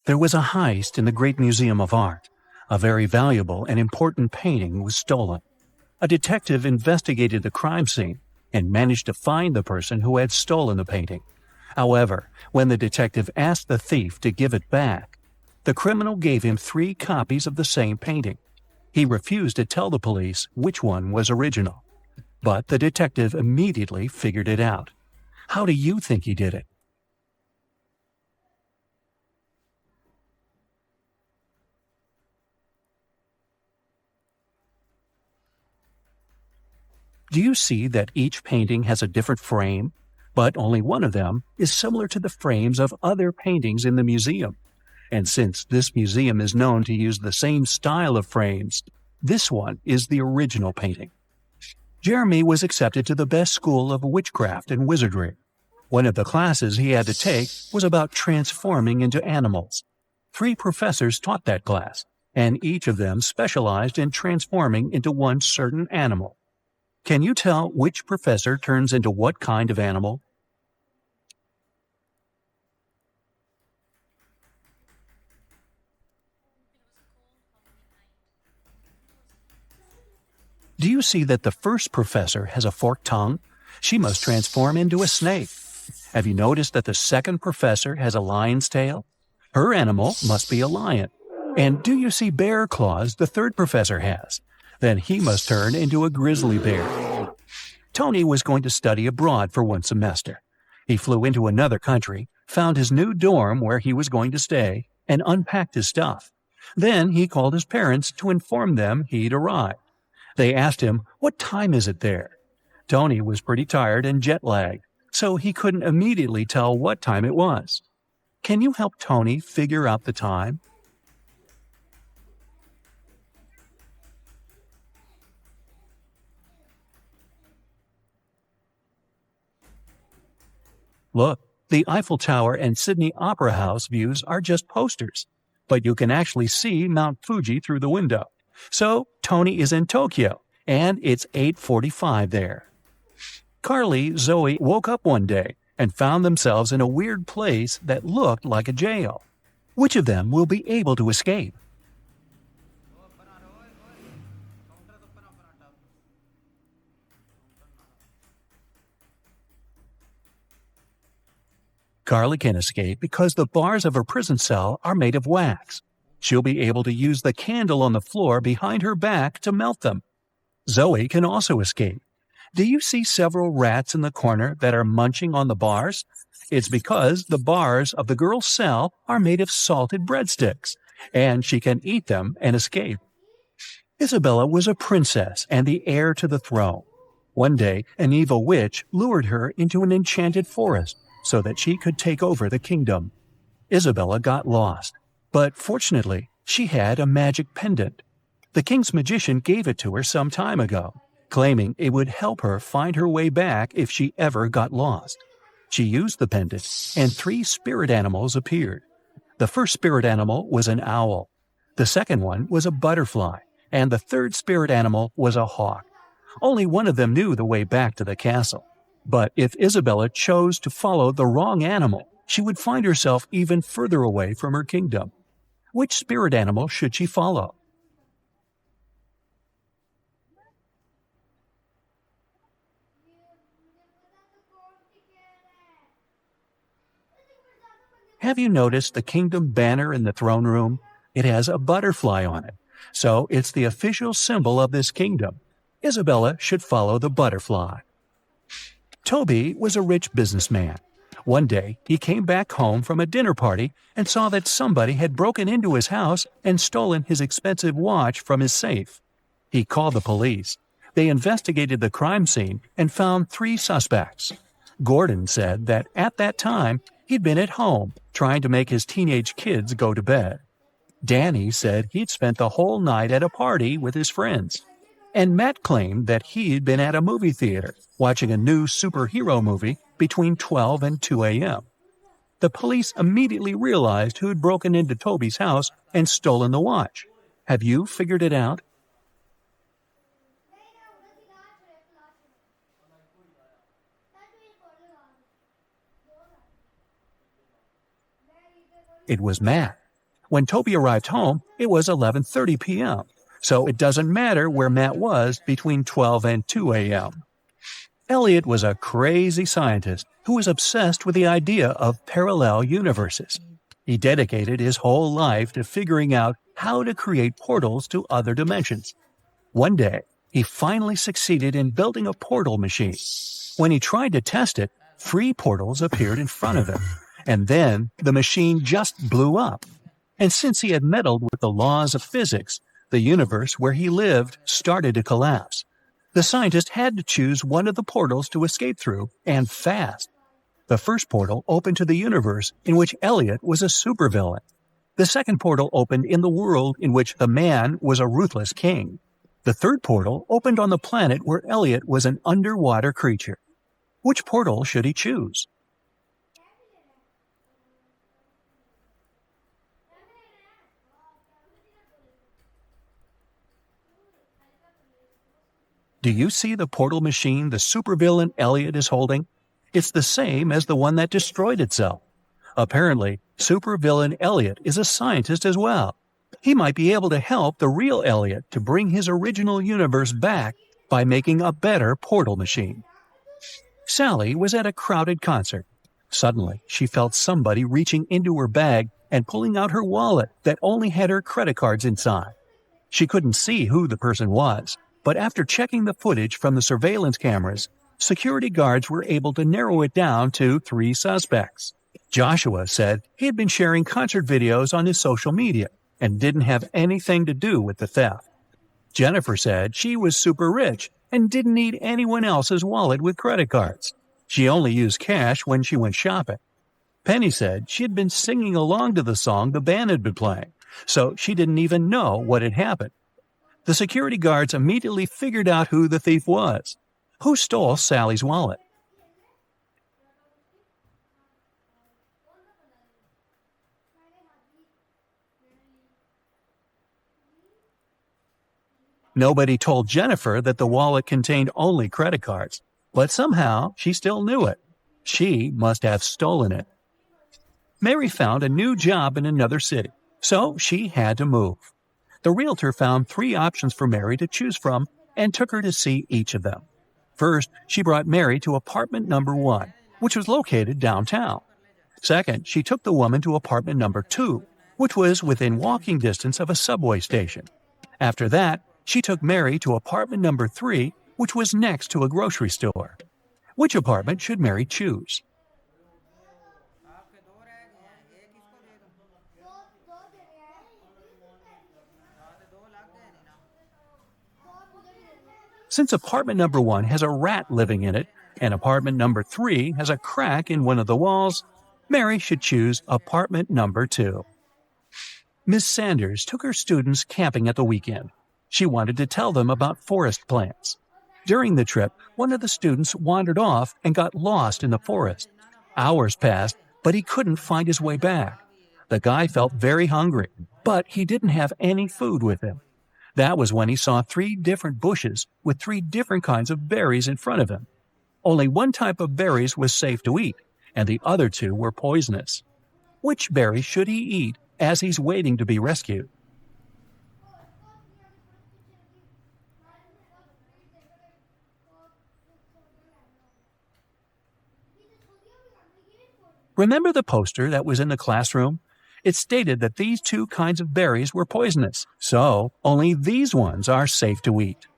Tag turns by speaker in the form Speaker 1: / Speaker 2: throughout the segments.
Speaker 1: There was a heist in the Great Museum of Art. A very valuable and important painting was stolen. A detective investigated the crime scene and managed to find the person who had stolen the painting. However, when the detective asked the thief to give it back, the criminal gave him 3 copies of the same painting. He refused to tell the police which one was original. But the detective immediately figured it out. How do you think he did it? Do you see that each painting has a different frame, but only one of them is similar to the frames of other paintings in the museum? And since this museum is known to use the same style of frames, this one is the original painting. Jeremy was accepted to the best school of witchcraft and wizardry. One of the classes he had to take was about transforming into animals. 3 professors taught that class, and each of them specialized in transforming into one certain animal. Can you tell which professor turns into what kind of animal? Do you see that the first professor has a forked tongue? She must transform into a snake. Have you noticed that the second professor has a lion's tail? Her animal must be a lion. And do you see bear claws the third professor has? Then he must turn into a grizzly bear. Tony was going to study abroad for 1 semester. He flew into another country, found his new dorm where he was going to stay, and unpacked his stuff. Then he called his parents to inform them he'd arrived. They asked him, "What time is it there?" Tony was pretty tired and jet-lagged, so he couldn't immediately tell what time it was. Can you help Tony figure out the time? Look, the Eiffel Tower and Sydney Opera House views are just posters, but you can actually see Mount Fuji through the window. So Tony is in Tokyo, and it's 8:45 there. Carly, Zoe woke up one day and found themselves in a weird place that looked like a jail. Which of them will be able to escape? Carly can escape because the bars of her prison cell are made of wax. She'll be able to use the candle on the floor behind her back to melt them. Zoe can also escape. Do you see several rats in the corner that are munching on the bars? It's because the bars of the girl's cell are made of salted breadsticks, and she can eat them and escape. Isabella was a princess and the heir to the throne. One day, an evil witch lured her into an enchanted forest so that she could take over the kingdom. Isabella got lost, but fortunately, she had a magic pendant. The king's magician gave it to her some time ago, claiming it would help her find her way back if she ever got lost. She used the pendant, and 3 spirit animals appeared. The first spirit animal was an owl. The second one was a butterfly, and the third spirit animal was a hawk. Only one of them knew the way back to the castle. But if Isabella chose to follow the wrong animal, she would find herself even further away from her kingdom. Which spirit animal should she follow? Have you noticed the kingdom banner in the throne room? It has a butterfly on it, so it's the official symbol of this kingdom. Isabella should follow the butterfly. Toby was a rich businessman. One day, he came back home from a dinner party and saw that somebody had broken into his house and stolen his expensive watch from his safe. He called the police. They investigated the crime scene and found 3 suspects. Gordon said that at that time, he'd been at home trying to make his teenage kids go to bed. Danny said he'd spent the whole night at a party with his friends. And Matt claimed that he'd been at a movie theater watching a new superhero movie between 12 and 2 a.m. The police immediately realized who'd broken into Toby's house and stolen the watch. Have you figured it out? It was Matt. When Toby arrived home, it was 11:30 p.m., so it doesn't matter where Matt was between 12 and 2 a.m. Elliot was a crazy scientist who was obsessed with the idea of parallel universes. He dedicated his whole life to figuring out how to create portals to other dimensions. One day, he finally succeeded in building a portal machine. When he tried to test it, 3 portals appeared in front of him, and then the machine just blew up. And since he had meddled with the laws of physics, the universe where he lived started to collapse. The scientist had to choose one of the portals to escape through, and fast. The first portal opened to the universe in which Elliot was a supervillain. The second portal opened in the world in which the man was a ruthless king. The third portal opened on the planet where Elliot was an underwater creature. Which portal should he choose? Do you see the portal machine the supervillain Elliot is holding? It's the same as the one that destroyed itself. Apparently, supervillain Elliot is a scientist as well. He might be able to help the real Elliot to bring his original universe back by making a better portal machine. Sally was at a crowded concert. Suddenly, she felt somebody reaching into her bag and pulling out her wallet that only had her credit cards inside. She couldn't see who the person was, but after checking the footage from the surveillance cameras, security guards were able to narrow it down to 3 suspects. Joshua said he had been sharing concert videos on his social media and didn't have anything to do with the theft. Jennifer said she was super rich and didn't need anyone else's wallet with credit cards. She only used cash when she went shopping. Penny said she had been singing along to the song the band had been playing, so she didn't even know what had happened. The security guards immediately figured out who the thief was. Who stole Sally's wallet? Nobody told Jennifer that the wallet contained only credit cards, but somehow she still knew it. She must have stolen it. Mary found a new job in another city, so she had to move. The realtor found 3 options for Mary to choose from and took her to see each of them. First, she brought Mary to apartment number 1, which was located downtown. Second, she took the woman to apartment number 2, which was within walking distance of a subway station. After that, she took Mary to apartment number 3, which was next to a grocery store. Which apartment should Mary choose? Since apartment number 1 has a rat living in it, and apartment number 3 has a crack in one of the walls, Mary should choose apartment number 2. Miss Sanders took her students camping at the weekend. She wanted to tell them about forest plants. During the trip, one of the students wandered off and got lost in the forest. Hours passed, but he couldn't find his way back. The guy felt very hungry, but he didn't have any food with him. That was when he saw 3 different bushes with 3 different kinds of berries in front of him. Only one type of berries was safe to eat, and the other 2 were poisonous. Which berry should he eat as he's waiting to be rescued? Remember the poster that was in the classroom? It stated that these 2 kinds of berries were poisonous, so only these ones are safe to eat.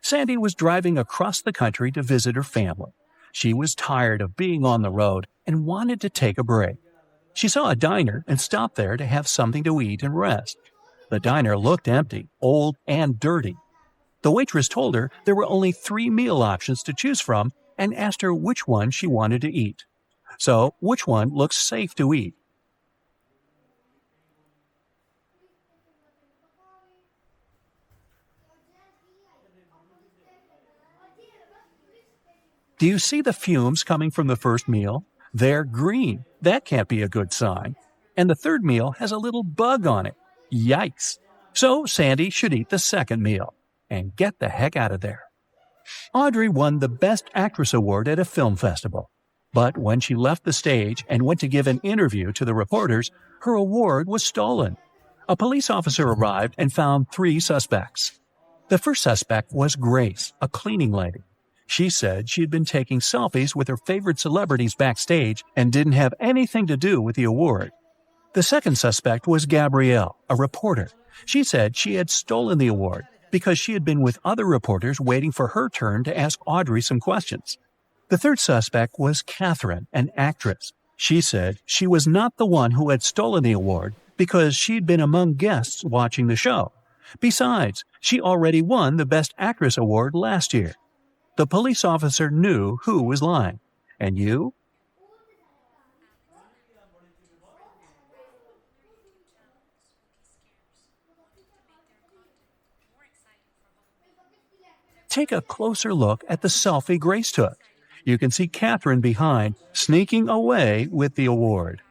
Speaker 1: Sandy was driving across the country to visit her family. She was tired of being on the road and wanted to take a break. She saw a diner and stopped there to have something to eat and rest. The diner looked empty, old, and dirty. The waitress told her there were only 3 meal options to choose from and asked her which one she wanted to eat. So, which one looks safe to eat? Do you see the fumes coming from the first meal? They're green. That can't be a good sign. And the third meal has a little bug on it. Yikes. So Sandy should eat the second meal and get the heck out of there. Audrey won the Best Actress Award at a film festival. But when she left the stage and went to give an interview to the reporters, her award was stolen. A police officer arrived and found 3 suspects. The first suspect was Grace, a cleaning lady. She said she had been taking selfies with her favorite celebrities backstage and didn't have anything to do with the award. The second suspect was Gabrielle, a reporter. She said she had stolen the award because she had been with other reporters waiting for her turn to ask Audrey some questions. The third suspect was Catherine, an actress. She said she was not the one who had stolen the award because she'd been among guests watching the show. Besides, she already won the Best Actress award last year. The police officer knew who was lying. And you? Take a closer look at the selfie Grace took. You can see Catherine behind, sneaking away with the award.